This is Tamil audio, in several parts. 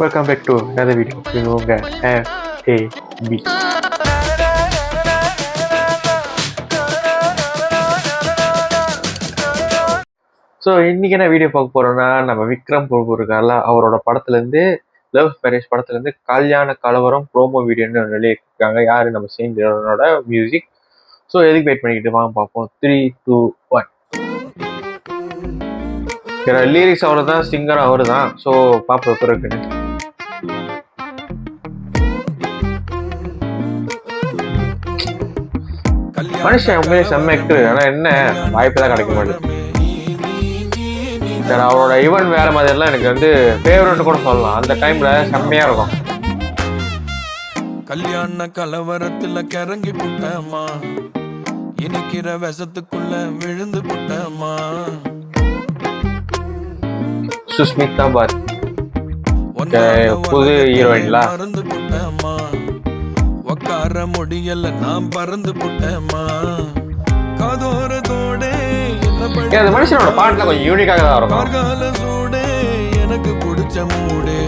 Welcome back to another video. இது உங்கள் FAB. ஸோ இன்றைக்கி என்ன வீடியோ பார்க்க போகிறோன்னா, நம்ம விக்ரம் பிரபு இருக்கார்ல, அவரோட படத்துலேருந்து லவ் மேரேஜ் படத்துலேருந்து கல்யாண கலவரம் ப்ரோமோ வீடியோன்னு வெளியிட்டிருக்காங்க. யார் நம்ம ஷைன் நிரோனோட மியூசிக். ஸோ எதுக்கு வெயிட் பண்ணிக்கிட்டு வாங்க பார்ப்போம். 3, 2, 1. லிரிக்ஸ் அவரு தான், சிங்கர் அவரு தான். ஸோ பாப்பா எப்படி இருக்குன்னு. மனுஷன் உண்மையிலே செம்ம ஆக்டர். ஆனால் என்ன வாய்ப்பு தான் கிடைக்க மாட்டேங்குது. அவரோட ஈவெண்ட் வேற மாதிரிலாம் எனக்கு வந்து ஃபேவரட் கூட சொல்லலாம். அந்த டைம்ல செம்மையா இருக்கும். கல்யாண கலவரத்துல கிறங்கி புட்டமா, இனிக்கிற விஷத்துக்குள்ள விழுந்து புட்டமா. சுஷ்மிதா பாத் புது ஹீரோயின்ல மறந்து புட்டமா, உக்கார முடியல நான் பறந்து புட்டமா. காதோரத்தோட அந்த மனுஷனோட பாட்டுல கொஞ்சம் யூனிக்காக தான் இருக்கும். கார்கால சூடே எனக்கு பிடிச்ச மூடே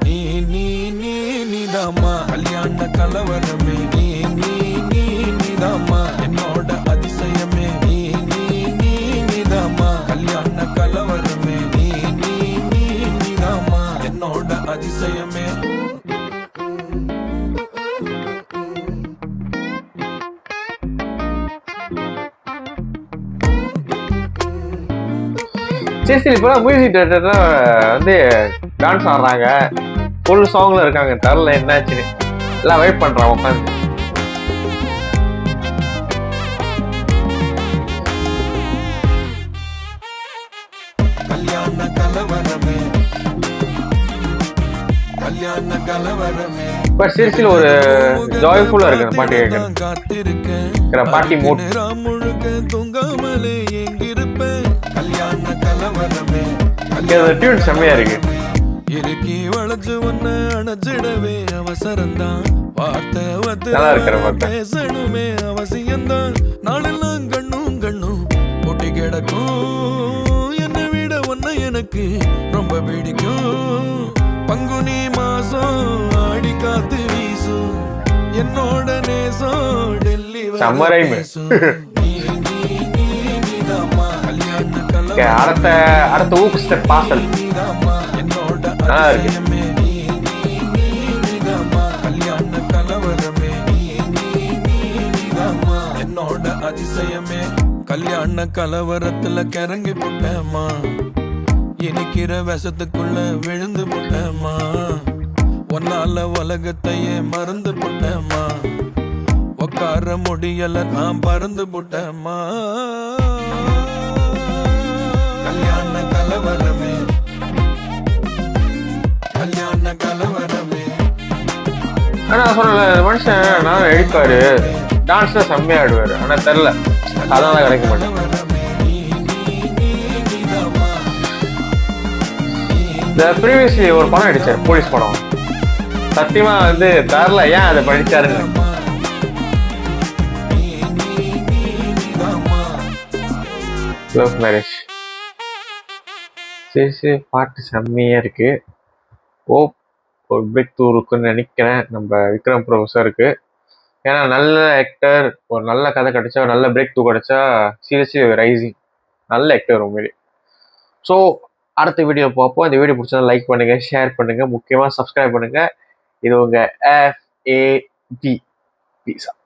நீ நீ நீ நீதாமா. கல்யாண கலவரமே நீ நீ நீ நீதாமா. என்னோட அதிசயமே நீ நீ நீ நீதாமா. கல்யாண கலவரமே நீ நீ நீ நீதாமா. என்னோட அதிசயமே. சரி, இப்போ மியூசிக் டைரக்டர்ல வந்து டான்ஸ் ஆடுறாங்க, ஃபுல் சாங்ல இருக்காங்க. தரல என்னாச்சுன்னு எல்லாம் வெயிட் பண்றான் உட்காந்து. கல்யாண கலவரமே கல்யாண கலவரமே. பட் சீரியஸ்லி ஒரு ஜாய்ஃபுல்லா இருக்கு அந்த பாட்டு கேட்க. காத்திருக்கேன் பாட்டி மூட் முழுக்க தூங்காமலே எங்கிருப்பேன். கல்யாண கலவரமே டியூன் செம்மையா இருக்கு. இறுக்கி வளைச்சு ஒன்னு அணைச்சிடவே அவசரம்தான். வார்த்தை நல்லா இருக்கிற பாட்டு பேசணுமே அவசியம்தான். நாளெல்லாம் கண்ணும் கண்ணும் ஒட்டி கிடக்கும். என்னை விட ஒன்ன எனக்கு ரொம்ப பிடிக்கும். பங்குனி மாசம் ஆடி காத்து வீசும். என்னோட நேசம் டெல்லி அடுத்த ஊக்கு பாசல் நல்லா இருக்கு. கல்யாண கலவரமே என்னோட அதிசயமே. கல்யாண கலவரத்துல கிறங்கி புட்டமா, இனிக்கிற விஷத்துக்குள்ள விழுந்து புட்டமா. ஒன்னால உலகத்தையே மறந்து புட்டமா, உக்கார முடியல நான் பறந்து புட்டமா. கல்யாண கலவரமே கல்யாண கலவரமே. ஆனா சொல்லல மனுஷன் நான் எடுப்பாரு, டான்ஸ் தான் செம்மையா ஆடுவாரு. ஆனா தெரியல அதான் கிடைக்க மாட்டேன். இந்த ப்ரீவியஸ்லி ஒரு படம் அடிச்சாரு, போலீஸ் படம். சத்தியமா வந்து தெரியல ஏன் அதை படிச்சாருன்னு. லவ் மேரேஜ் சரி பாட்டு செம்மையா இருக்கு. ஒரு பிரேக் த்ரூ இருக்குன்னு நினைக்கிறேன் நம்ம விக்ரம் ப்ரொஃபஸருக்கு. ஏன்னா நல்ல ஆக்டர், ஒரு நல்ல கதை கிடைச்சா, நல்ல பிரேக் த்ரூ கிடைச்சா சீரியஸ்லி ரைசிங். நல்ல ஆக்டர் உண்மையிலே. ஸோ அடுத்த வீடியோ பார்ப்போம். இந்த வீடியோ பிடிச்சா லைக் பண்ணுங்க, ஷேர் பண்ணுங்க, முக்கியமாக சப்ஸ்கிரைப் பண்ணுங்க. இது உங்க FAB. Peace out.